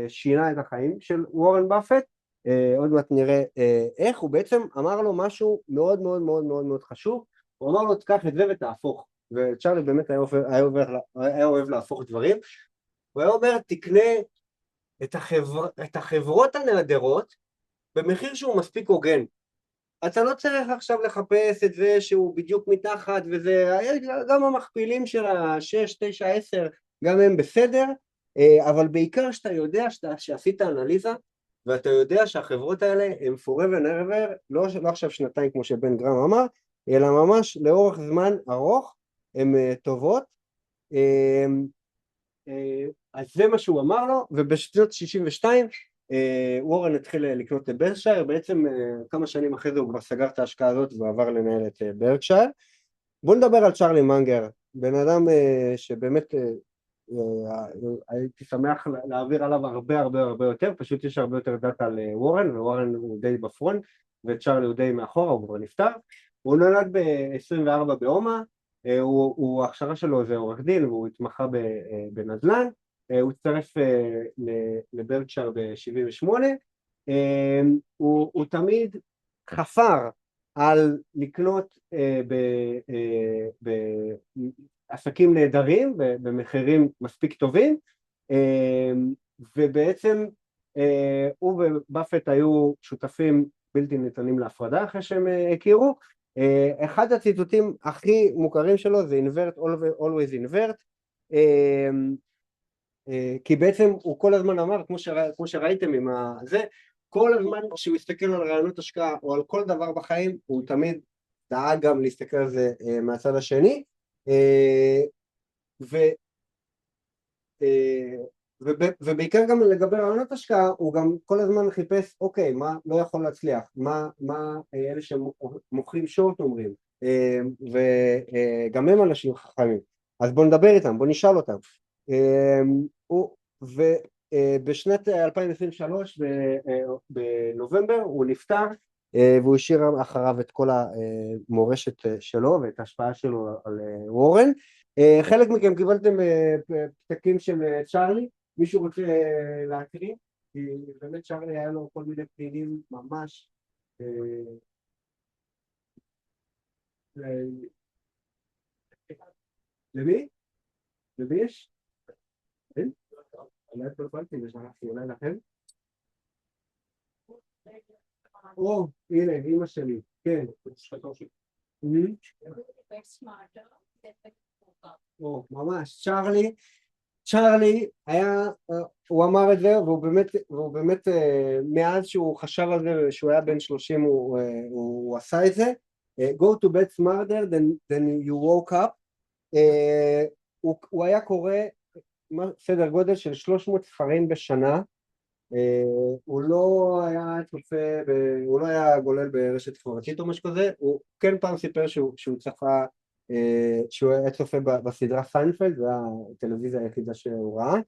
שינה את החיים של וורן באפט, עוד מעט נראה איך. הוא בעצם אמר לו משהו מאוד מאוד מאוד מאוד מאוד חשוב, הוא אמר לו תקח את זה ותהפוך, וצ'רלי באמת היה אוהב להפוך דברים, הוא היה אומר תקנה את החברות הנהדרות במחיר שהוא מספיק הוגן, אתה לא צריך עכשיו לחפש את זה שהוא בדיוק מתחת וזה, גם המכפילים של ה-6, 9, 10 גם הם בסדר, אבל בעיקר שאתה יודע שעשית אנליזה ואתה יודע שהחברות האלה הם forever and ever, לא עכשיו שנתיים כמו שבן גרם אמר, אלא ממש לאורך זמן ארוך הן טובות. אז זה מה שהוא אמר לו, ובשנות 62 וורן התחיל לקנות את ברקשייר, בעצם כמה שנים אחרי זה הוא כבר סגר את ההשקעה הזאת ועבר לנהל את ברקשייר. בואו נדבר על צ'רלי מנגר, בן אדם שבאמת הייתי שמח להעביר עליו הרבה הרבה הרבה יותר, פשוט יש הרבה יותר דאטה על וורן, ווורן הוא די בפרונט וצ'רלי הוא די מאחורה, הוא כבר נפטר. הוא נולד ב-24 באומה, ההכשרה שלו זה עורך דין והוא התמחה בנדל"ן, הוא הצטרף לברקשייר ב-78, הוא תמיד חפר על לקנות בעסקים נהדרים במחירים מספיק טובים, ובעצם הוא ובאפט היו שותפים בלתי ניתנים להפרדה אחרי שהם הכירו. אחד הציטוטים הכי מוכרים שלו זה invert always invert, כי בעצם הוא כל הזמן אמר, כמו שראיתם עם זה, כל הזמן כשהוא הסתכל על רעיונות השקעה או על כל דבר בחיים, הוא תמיד דאג גם להסתכל על זה מהצד השני, ובעיקר גם לגבי רעיונות השקעה, הוא גם כל הזמן חיפש, אוקיי, מה לא יכול להצליח, מה אלה שמוכרים שורט אומרים, וגם הם אנשים חכמים, אז בואו נדבר איתם, בואו נשאל אותם. ובשנת 2023 בנובמבר הוא נפטר, והוא השאיר אחריו את כל המורשת שלו ואת ההשפעה שלו על וורן. חלק מכם קיבלתם פתקים של צ'רלי, מישהו רוצה להקריא? כי באמת צ'רלי היה לו כל מיני פנינים ממש למי? למי יש? אין? אולי פרפלתי ושלחתי, אולי לכם? או, הנה, אמא שלי, כן. או, ממש, צ'רלי היה, הוא אמר את זה, והוא באמת מאז שהוא חשב על זה, שהוא היה בן 30 הוא עשה את זה. Go to bed smarter than you woke up. הוא היה קורא סדר גודל של 300 ספרים בשנה, הוא לא היה גולל ברשת חברתית או משהו כזה, הוא כן פעם סיפר שהוא היה צופה בסדרה סיינפלד, זו הטלוויזיה היחידה שהוא ראה,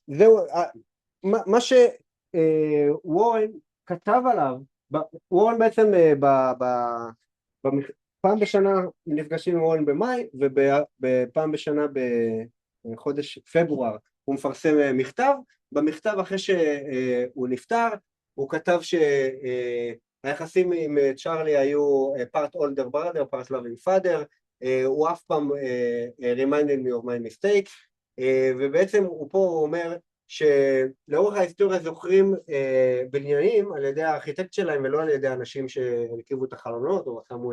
וזהו, מה שוורן כתב עליו, וורן בעצם פעם בשנה נפגשים עם וורן במאי, ופעם בשנה בחודש פברואר הוא מפרסם מכתב. במכתב אחרי שהוא נפטר הוא כתב שהיחסים עם צ'רלי היו part older brother, part loving father, הוא אף פעם reminded me of my mistakes, ובעצם פה הוא אומר שלאורך ההיסטוריה זוכרים בניינים על ידי הארכיטקט שלהם ולא על ידי אנשים שהרכיבו את החלונות או שמו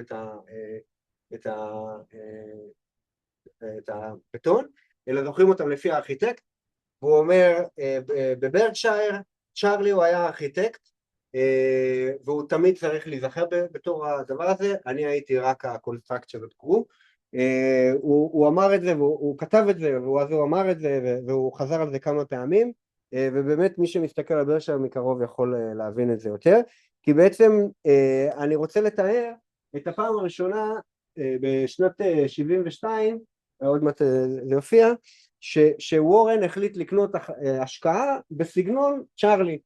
את הבטון, אלא זוכרים אותם לפי הארכיטקט. והוא אומר בברקשייר צ'רלי הוא היה הארכיטקט והוא תמיד צריך להיזכר בתור הדבר הזה, אני הייתי רק הקונסטרקצ'ר קרו. הוא אמר את זה והוא כתב את זה ואז הוא אמר את זה והוא חזר על זה כמה פעמים, ובאמת מי שמסתכל על ברקשייר מקרוב יכול להבין את זה יותר. כי בעצם אני רוצה לתאר את הפעם הראשונה בשנת 72, עוד מעט זה יופיע, שוורן החליט לקנות השקעה בסגנון צ'ארלי.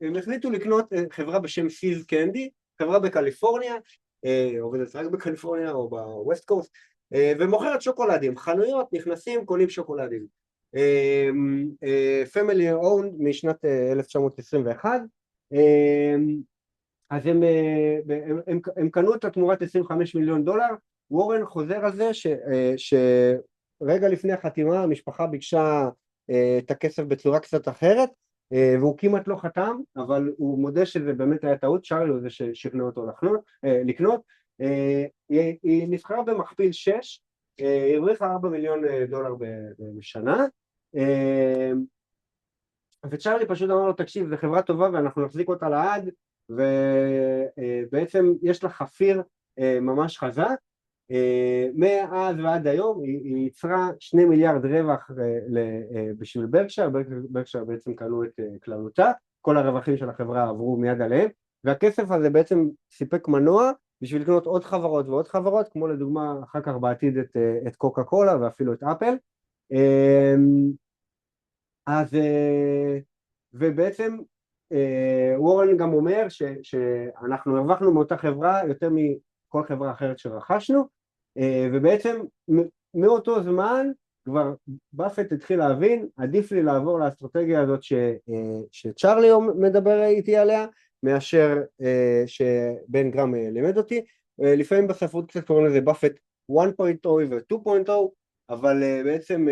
הם החליטו לקנות חברה בשם סיז קנדי, חברה בקליפורניה, עובדת רק בקליפורניה או בווסט קוסט, ומוכרת שוקולדים, חנויות, נכנסים, קונים שוקולדים. Family owned משנת 1921, אז הם קנו אותה תמורת $25 מיליון. וורן חוזר על זה שרגע לפני החתימה המשפחה ביקשה את הכסף בצורה קצת אחרת, והוא כמעט לא חתם, אבל הוא מודה שזה באמת היה טעות, צ'ארלי הוא זה ששכנע אותו לקנות. היא נסחרה במכפיל 6, הרוויחה $4 מיליון בשנה, וצ'ארלי פשוט אמר לו, תקשיב, זו חברה טובה ואנחנו נחזיק אותה לעד, ובעצם יש לה חפיר ממש חזק. מאז ועד היום היא ייצרה 2 מיליארד רווח בשביל ברקשייר. ברקשייר בעצם קנו את כללותה, כל הרווחים של החברה עברו מיד עליהם, והכסף הזה בעצם סיפק מנוע בשביל לקנות עוד חברות ועוד חברות, כמו לדוגמה אחר כך בעתיד את קוקה קולה ואפילו את אפל. אז ובעצם וורן גם אומר שאנחנו הרווחנו מאותה חברה יותר מכל חברה אחרת שרכשנו, ובעצם מאותו זמן כבר באפט התחיל להבין, עדיף לי לעבור לאסטרטגיה הזאת שצ'ארלי מדבר איתי עליה, מאשר שבן גרם לימד אותי. לפעמים בספרות קצת קוראים לזה באפט 1.0 ו-2.0, אבל בעצם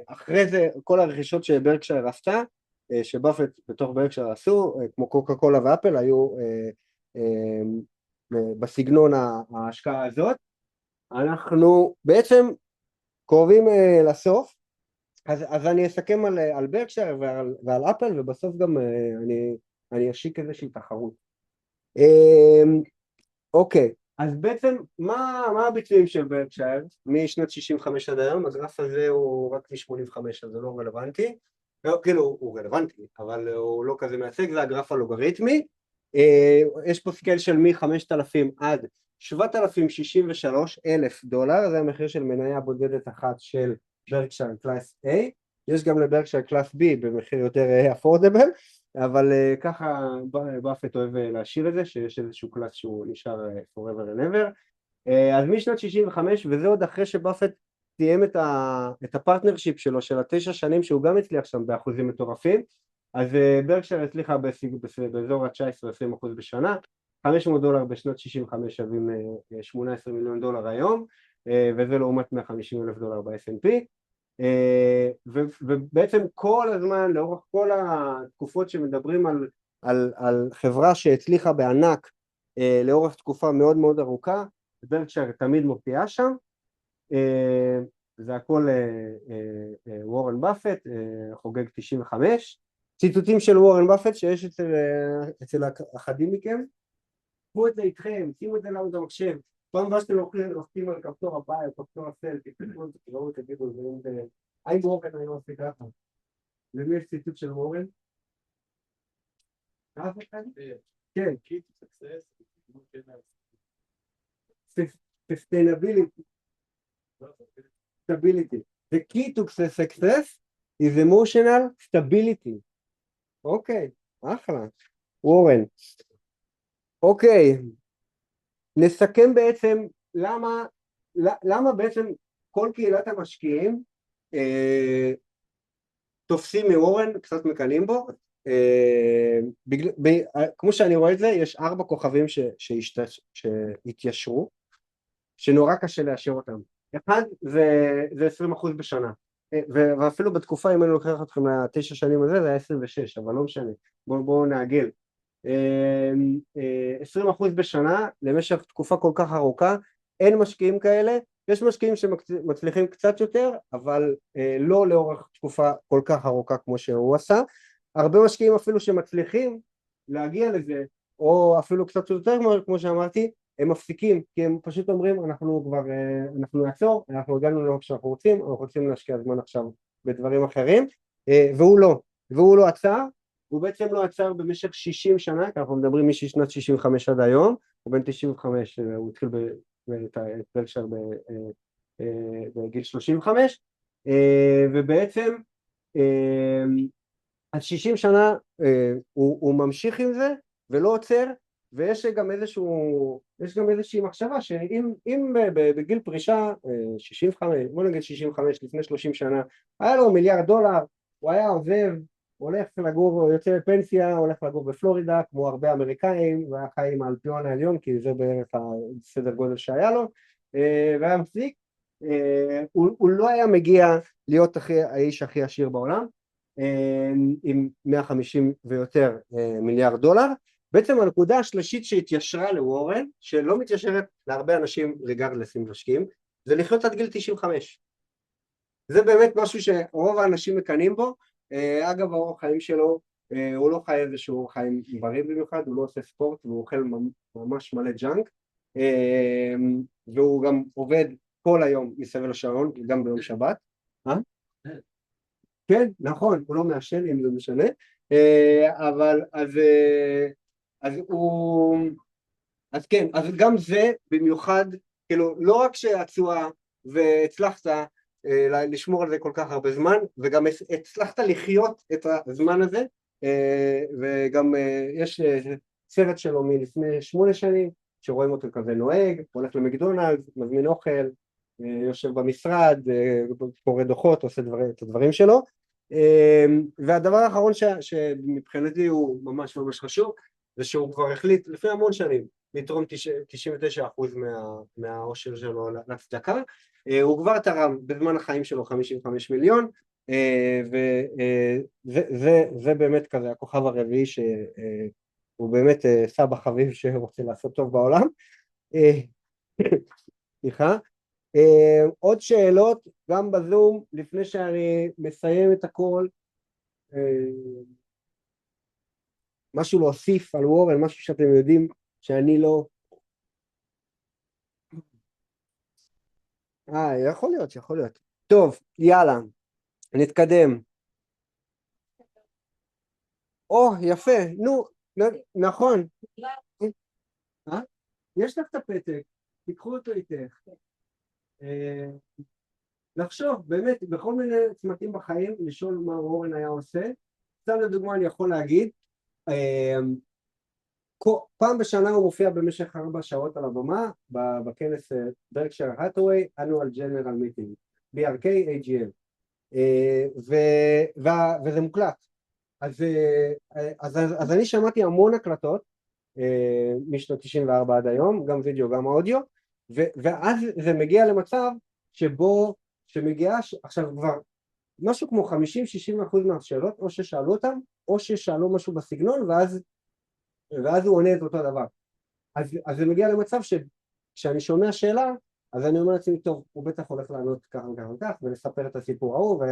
אחרי זה כל הרכישות שברקשייר עשתה, שבאפט בתוך ברקשייר עשו, כמו קוקה קולה ואפל, היו בסגנון ההשקעה הזאת. אנחנו בעצם קרובים לסוף, אז אני אסכם על ברקשייר ועל אפל, ובסוף גם אני אשיק איזושהי תחרות. אוקיי, אז בעצם מה הביצועים של ברקשייר משנת 65 עד היום? הגרף הזה הוא רק מ-85, אז זה לא רלוונטי, כאילו הוא רלוונטי, אבל הוא לא כזה מייצג, זה הגרף הלוגריתמי. יש פה סקייל של מ-5,000 עד $7,063,000, זה המחיר של מניה בודדת אחת של ברקשייר קלאס A. יש גם לברקשייר קלאס B במחיר יותר אפורדבל, אבל ככה באפט אוהב להשאיר את זה, שיש איזשהו קלאס שהוא נשאר forever and ever. אז משנת 65, וזה עוד אחרי שבאפט סיים את הפרטנרשיפ שלו של 9 שנים, שהוא גם הצליח שם באחוזים מטורפים, אז ברקשייר הצליחה באזור ה-19-20% בשנה, $500 בשנת 65 שווים $18 מיליון היום, וזה לעומת $150,000 ב-S&P, ובעצם כל הזמן, לאורך כל התקופות שמדברים על חברה שהצליחה בענק לאורך תקופה מאוד מאוד ארוכה, ברקשייר תמיד מופיעה שם. זה הכל וורן באפט, חוגג 95. ציטוטים של וורן באפט שיש אצל אחדים מכם, תקחו את זה איתכם, שימו את זה לנו במחשב, פעם הבאה שאתם לוחצים על כפתור הבא, או כפתור הסל, תקראו את תגידו, האם וורן אני לא עושה ככה? למי יש ציטוט של וורן? אף אחד? כן. Sustainability. Stability. The key to success is emotional stability. אוקיי, אחלה. וורן. אוקיי, נסכם בעצם למה בעצם כל קהילת המשקיעים תופסים מוורן, קצת מקלים בו. כמו שאני רואה את זה, יש 4 כוכבים שהתיישרו, שנורא קשה לאשר אותם. אחד זה 20% בשנה, ואפילו בתקופה, אם אני לוקח אתכם ל9 שנים הזה, זה היה 26, אבל לא משנה, בואו נעגל. 20% בשנה למשך תקופה כל כך ארוכה, אין משקיעים כאלה, יש משקיעים שמצליחים קצת יותר, אבל לא לאורך תקופה כל כך ארוכה כמו שהוא עשה. הרבה משקיעים אפילו שמצליחים להגיע לזה, או אפילו קצת יותר כמו שאמרתי, הם מפסיקים, כי הם פשוט אומרים, אנחנו נעצור, אנחנו הגענו לאורך שאנחנו רוצים להשקיע זמן עכשיו בדברים אחרים, והוא לא עצר, הוא בעצם לא עצר במשך 60 שנה, כי אנחנו מדברים משנת 65 עד היום, הוא בן 95, הוא התחיל את ברקשייר בגיל 35, ובעצם אז 60 שנה הוא ממשיך עם זה ולא עוצר, ויש גם איזושהי מחשבה שאם בגיל פרישה 65, בוא נגיד 65 לפני 30 שנה, היה לו $1 מיליארד, הוא היה עוזב, הולך לגור, יוצא לפנסיה, הולך לגור בפלורידה כמו הרבה אמריקאים, והיה חי עם האלפיון העליון, כי זה בערך הסדר גודל שהיה לו, והיה מפסיק, הוא לא היה מגיע להיות האיש הכי עשיר בעולם, עם 150 ויותר $1 מיליארד. בעצם הנקודה השלישית שהתיישרה לוורן, שלא מתיישרת להרבה אנשים רגרדלס אם משקיעים, זה לחיות עד גיל 95. זה באמת משהו שרוב האנשים מקנים בו. אגב, האורח חיים שלו, הוא לא חי איזשהו אורח חיים בריא במיוחד, הוא לא עושה ספורט והוא אוכל ממש מלא ג'אנק, והוא גם עובד כל היום מסביב לשעון, גם ביום שבת. כן, נכון, הוא לא מעשן אם זה משנה, אבל אז כן, אז גם זה במיוחד, כאילו לא רק שהתשואה והצלחת לשמור על זה כל כך הרבה זמן, וגם הצלחת לחיות את הזמן הזה, וגם יש סרט שלו מלפני 8 שנים, שרואים אותו כזה נוהג, הולך למקדונלדס, מזמין אוכל, יושב במשרד, קורא דוחות, עושה את הדברים שלו. והדבר האחרון שמבחינתי הוא ממש ממש חשוב, זה שהוא כבר החליט לפני המון שנים לתרום 99% מהעושר שלו לצדקה. הוא כבר תרם בזמן החיים שלו 55 מיליון, וזה באמת כזה הכוכב הרביעי שהוא באמת סבא חביב שרוצה לעשות טוב בעולם. סליחה. עוד שאלות גם בזום לפני שאני מסיים את הכל, משהו להוסיף על וורן, משהו שאתם יודעים שאני לא. יכול להיות. טוב, יאללה, נתקדם. יפה, נו, נכון. יש לך את הפתק, תיקחו אותו איתך. לחשוב באמת בכל מיני צמתים בחיים, לשאול מה וורן היה עושה. סתם לדוגמה אני יכול להגיד, פעם בשנה הוא מופיע במשך 4 שעות על הבמה בכנס ברקשייר האת'ווי annual general meeting BRK AGM, וזה מוקלט. אז אני שמעתי המון הקלטות משנות 94 עד היום, גם וידאו גם אודיו, ואז זה מגיע למצב שמגיעה עכשיו כבר משהו כמו 50-60% מהשאלות, או ששאלו אותם או ששאלו משהו בסגנון, ואז הוא עונה את אותו דבר. אז זה מגיע למצב שכשאני שומע שאלה, אז אני אומר לעצמי, טוב, הוא בטח הולך לענות כך וכך וכך, ולספר את הסיפור ההוא,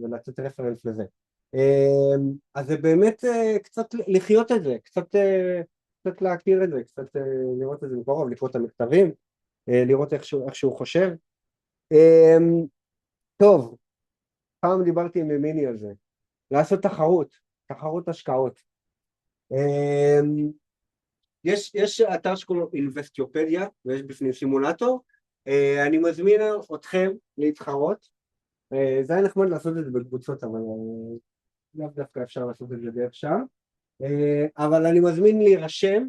ולתת רפרנס לזה. אז זה באמת קצת לחיות את זה, קצת להכיר את זה, קצת לראות את זה מקרוב, לקרוא את המכתבים, לראות איך שהוא חושב. טוב, פעם דיברתי עם מיני על זה, לעשות תחרות השקעות. יש אתר שקוראים אינבסטיופדיה, ויש בפנים סימולטור. אני מזמין אתכם להתחרות. זה היה נחמד לעשות את זה בקבוצות, אבל לא דווקא אפשר לעשות את זה דרך שם. אבל אני מזמין להירשם.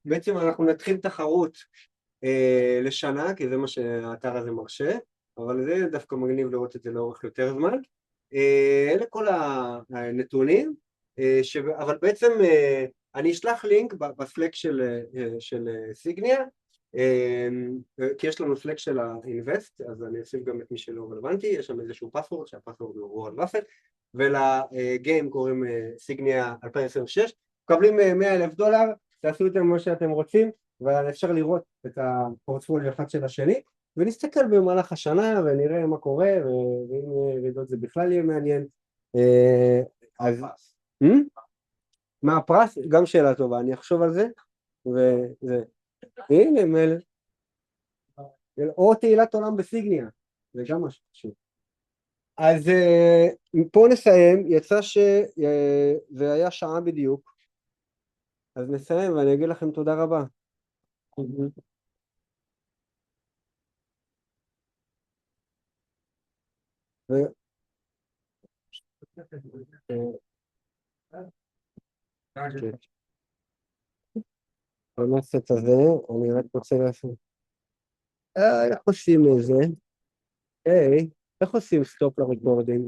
בעצם אנחנו נתחיל תחרות לשנה, כי זה מה שהאתר הזה מרשה, אבל זה דווקא מגניב לראות את זה לאורך יותר זמן. אלה כל הנתונים, אבל בעצם אני אשלח לינק בסלק של סיגניה, כי יש לנו סלק של האינבסט, אז אני אוסיף גם את מי שלא רלוונטי, יש שם איזשהו פסוורד, שהפסוורד הוא וורן באפט, ולגיים קוראים סיגניה 2026, מקבלים $100,000, תעשו איתם מה שאתם רוצים, ואפשר לראות את הפורטפוליו אחד של השני, ונסתכל במהלך השנה ונראה מה קורה, ואם רעידות זה בכלל יהיה מעניין. אז מה הפרס? גם שאלה טובה, אני אחשוב על זה, וזה, הנה מלך, או תהילת עולם בסיגניה, זה גם משהו חשוב. אז פה נסיים, יצא שזה היה שעה בדיוק, אז נסיים ואני אגיד לכם תודה רבה. במסת הזה, אני רק רוצה לעשות, איך עושים את זה? איך עושים סטופ לרקורדינג?